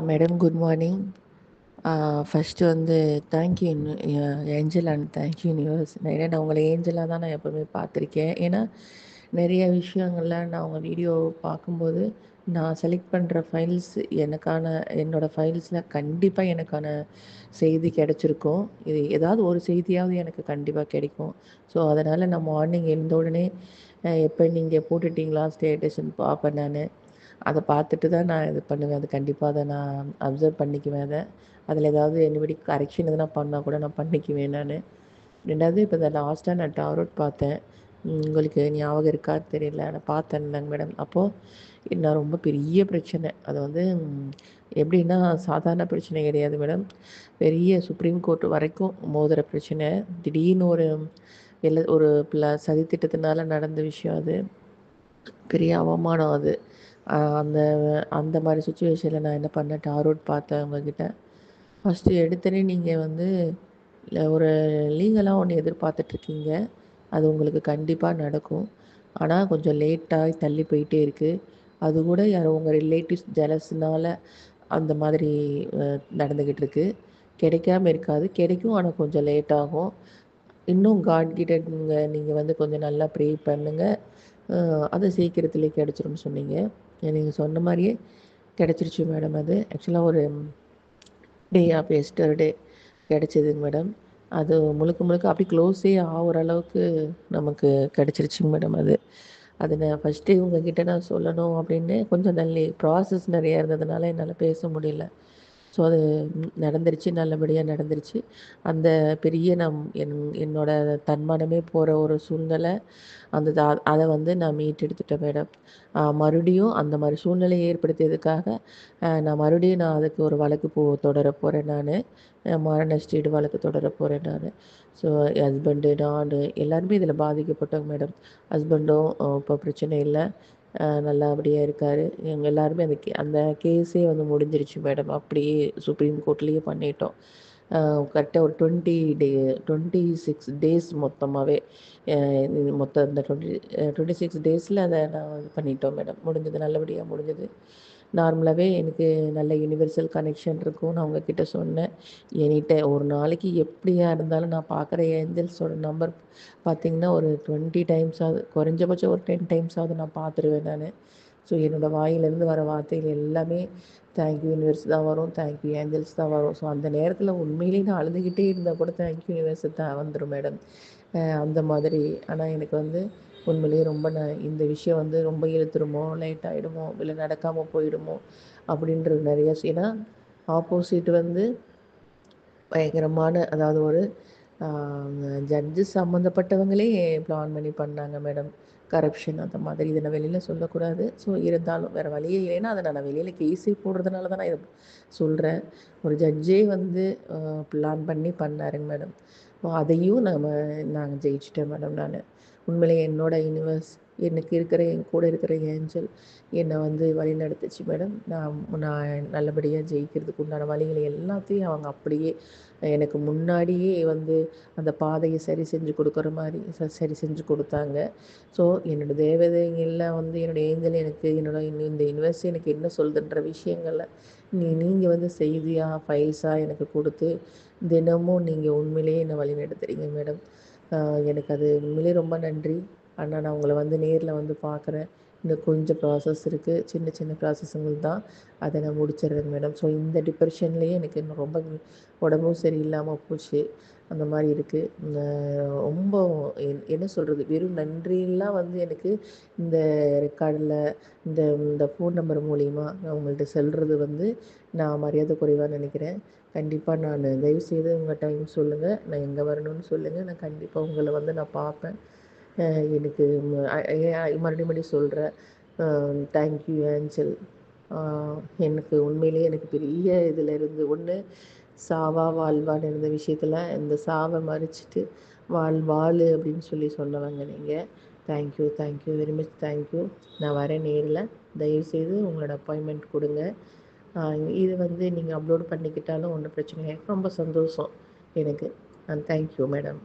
Madam good morning. First வந்து thank you angel and thank you universe. ஏன்னா நான் உங்களை ஏஞ்சலாக தான் நான் எப்போவுமே பார்த்துருக்கேன். ஏன்னா நிறைய விஷயங்கள்ல நான் உங்கள் வீடியோ பார்க்கும்போது நான் செலக்ட் பண்ணுற ஃபைல்ஸ் எனக்கான என்னோடய ஃபைல்ஸில் கண்டிப்பாக எனக்கான செய்தி கிடச்சிருக்கும். இது ஏதாவது ஒரு செய்தியாவது எனக்கு கண்டிப்பாக கிடைக்கும். ஸோ அதனால் நான் மார்னிங் எழுந்த உடனே எப்போ நீங்கள் போட்டுட்டிங்களா ஸ்டேட்டஸ்ன்னு பார்ப்பேன் நான். அதை பார்த்துட்டு தான் நான் இது பண்ணுவேன். அது கண்டிப்பாக அதை நான் அப்சர்வ் பண்ணிக்குவேன் அதை. அதில் ஏதாவது எனிபடி கரெக்ஷன் எதுனா பண்ணால் கூட நான் பண்ணிக்குவேன் நான். 2வது இப்போ இந்த லாஸ்ட்டாக நான் டாரோட் பார்த்தேன். உங்களுக்கு ஞாபகம் இருக்கான்னு தெரியல. நான் பார்த்தேன்லங்க மேடம். அப்போது நான் ரொம்ப பெரிய பிரச்சனை. அது வந்து எப்படின்னா சாதாரண பிரச்சனை கிடையாது மேடம். பெரிய சுப்ரீம் கோர்ட் வரைக்கும் மோதுற பிரச்சனை. திடீர்னு ஒரு சதித்திட்டத்தினால நடந்த விஷயம் அது. பெரிய அவமானம் அது. அந்த அந்த மாதிரி சுச்சுவேஷனில் நான் என்ன பண்ணேன், டாரோட் பார்த்தேன் உங்ககிட்ட. ஃபஸ்ட்டு எடுத்தோனே நீங்கள் வந்து ஒரு லீகலாக ஒன்று எதிர்பார்த்துட்ருக்கீங்க. அது உங்களுக்கு கண்டிப்பாக நடக்கும். ஆனால் கொஞ்சம் லேட்டாகி தள்ளி போயிட்டே இருக்குது. அது கூட யாரோ உங்கள் ரிலேட்டிவ்ஸ் ஜெலஸ்னால அந்த மாதிரி நடந்துக்கிட்டு இருக்கு. கிடைக்காம இருக்காது. கிடைக்கும், ஆனால் கொஞ்சம் லேட் ஆகும். இன்னும் காட் கிட்ட நீங்கள் வந்து கொஞ்சம் நல்லா ப்ரே பண்ணுங்க. அது சீக்கிரத்திலே கிடச்சிரும்னு சொன்னீங்க. நீங்கள் சொன்ன மாதிரியே கிடச்சிருச்சு மேடம் அது. ஆக்சுவலாக ஒரு டே ஆஃப் எஸ்டர்டே கிடச்சிதுங்க மேடம். அது முழுக்க முழுக்க அப்படியே க்ளோஸே ஆகுற அளவுக்கு நமக்கு கிடச்சிருச்சுங்க மேடம் அது. அது நான் ஃபஸ்ட்டே உங்ககிட்ட நான் சொல்லணும் அப்படின்னு கொஞ்சம் ப்ராசஸ் நிறையா இருந்ததுனால என்னால் பேச முடியல. ஸோ அது நடந்துருச்சு, நல்லபடியாக நடந்துருச்சு. அந்த பெரிய என்னோட தன்மானமே போகிற ஒரு சூழ்நிலை அந்த அதை வந்து நான் மீட்டெடுத்துட்டேன் மேடம். மறுபடியும் அந்த மாதிரி சூழ்நிலையை ஏற்படுத்தியதுக்காக நான் மறுபடியும் அதுக்கு ஒரு வழக்கு தொடர போகிறேன் நான். மானநஷ்டஈடு வழக்கு தொடர போகிறேன் நான். ஸோ ஹஸ்பண்டு, நான் எல்லாருமே இதில் பாதிக்கப்பட்டவங்க மேடம். ஹஸ்பண்டும் இப்போ பிரச்சனை இல்லை, நல்லபடியாக இருக்கார். எங்கள் எல்லாருமே அந்த கேஸே வந்து முடிஞ்சிருச்சு மேடம். அப்படியே சுப்ரீம் கோர்ட்லேயே பண்ணிட்டோம். கரெக்டாக ஒரு 26 டேஸ் மொத்தமாகவே மொத்தம் இந்த 26 டேஸில் அதை நான் இது பண்ணிட்டோம் மேடம். முடிஞ்சது, நல்லபடியாக முடிஞ்சது. நார்மலாகவே எனக்கு நல்ல யுனிவர்சல் கனெக்ஷன் இருக்கும். நான் உங்ககிட்ட சொன்னேன். என்கிட்ட ஒரு நாளைக்கு எப்படியா இருந்தாலும் நான் பார்க்குற ஏஞ்சல்ஸோட நம்பர் பார்த்திங்கன்னா ஒரு 20 டைம்ஸாவது, குறைஞ்சபட்சம் ஒரு 10 டைம்ஸாவது நான் பார்த்துருவேன் நான். ஸோ என்னோடய வாயிலேருந்து வர வார்த்தைகள் எல்லாமே தேங்க்யூ யூனிவர்ஸ் தான் வரும், தேங்க்யூ ஏஞ்சல்ஸ் தான் வரும். ஸோ அந்த நேரத்தில் உண்மையிலேயே நான் அழுதுகிட்டே இருந்தால் கூட தேங்க்யூ யூனிவர்ஸ் தான் வந்துடும் மேடம். அந்த மாதிரி. ஆனால் எனக்கு வந்து உண்மையிலேயே ரொம்ப இந்த விஷயம் வந்து ரொம்ப இழுத்துருமோ, லேட் ஆகிடுமோ, இல்லை நடக்காமல் போயிடுமோ அப்படின்றது நிறையா. ஏன்னா ஆப்போசிட் வந்து பயங்கரமான, அதாவது ஒரு ஜட்ஜு சம்மந்தப்பட்டவங்களே பிளான் பண்ணி பண்ணாங்க மேடம். கரப்ஷன் அந்த மாதிரி. இதை நான் வெளியில் சொல்லக்கூடாது. ஸோ இருந்தாலும் வேறு வழியே இல்லைன்னா அதை நான் வெளியில் கேஸே போடுறதுனால தான் நான் இதை சொல்கிறேன். ஒரு ஜட்ஜே வந்து பிளான் பண்ணி பண்ணாருங்க மேடம். அதையும் நாங்கள் ஜெயிச்சிட்டேன் மேடம் நான். உண்மையிலேயே என்னோட யூனிவர்ஸ், எனக்கு இருக்கிற என் கூட இருக்கிற ஏஞ்சல் என்னை வந்து வழி நடத்துச்சு மேடம். நான் நல்லபடியாக ஜெயிக்கிறதுக்கு உண்டான வழிகளை எல்லாத்தையும் அவங்க அப்படியே எனக்கு முன்னாடியே வந்து அந்த பாதையை சரி செஞ்சு கொடுக்குற மாதிரி சரி செஞ்சு கொடுத்தாங்க. ஸோ என்னோடய தேவதைங்கள்லாம் வந்து என்னோடய ஏஞ்சல் எனக்கு இந்த யூனிவர்ஸ் எனக்கு என்ன சொல்லுதுன்ற விஷயங்களை நீங்கள் வந்து செய்தியாக ஃபைல்ஸாக எனக்கு கொடுத்து தினமும் நீங்கள் உண்மையிலேயே என்னை வழி நடத்துகிறீங்க மேடம். எனக்கு அது உண்மையிலேயே ரொம்ப நன்றி. ஆனால் நான் உங்களை வந்து நேரில் வந்து பார்க்குறேன். இன்னும் கொஞ்சம் ப்ராசஸ் இருக்குது, சின்ன சின்ன ப்ராசஸுங்கள் தான். அதை நான் முடிச்சிடுறேங்க மேடம். ஸோ இந்த டிப்ரெஷன்லேயே எனக்கு இன்னும் ரொம்ப உடம்பும் சரியில்லாமல் போச்சு. அந்த மாதிரி இருக்குது. ரொம்ப என்ன சொல்கிறது, வெறும் நன்றியெல்லாம் வந்து எனக்கு இந்த ரெக்கார்டில் இந்த இந்த ஃபோன் நம்பர் மூலிமா நான் உங்கள்கிட்ட சொல்கிறது வந்து நான் மரியாதை குறைவாக நினைக்கிறேன். கண்டிப்பாக நான் தயவுசெய்து உங்கள் டைம் சொல்லுங்கள், நான் எங்கே வரணும்னு சொல்லுங்கள். நான் கண்டிப்பாக உங்களை வந்து நான் பார்ப்பேன். எனக்கு மறுபடியும் சொல்கிறேன், தேங்க்யூ ஏஞ்சல். எனக்கு உண்மையிலேயே எனக்கு பெரிய இதில் இருந்து ஒன்று சாவா வாழ்வான்னு இருந்த விஷயத்தில் இந்த சாவை மறிச்சிட்டு வாழு அப்படின்னு சொன்னவங்க நீங்கள். Thank you, thank you very much, thank you. நான் வரேன் நேரில். தயவுசெய்து உங்களோட அப்பாயின்மெண்ட் கொடுங்க. இது வந்து நீங்கள் அப்லோட் பண்ணிக்கிட்டாலும் ஒன்றும் பிரச்சனை இல்லை. எனக்கு ரொம்ப சந்தோஷம் எனக்கு. Thank you madam.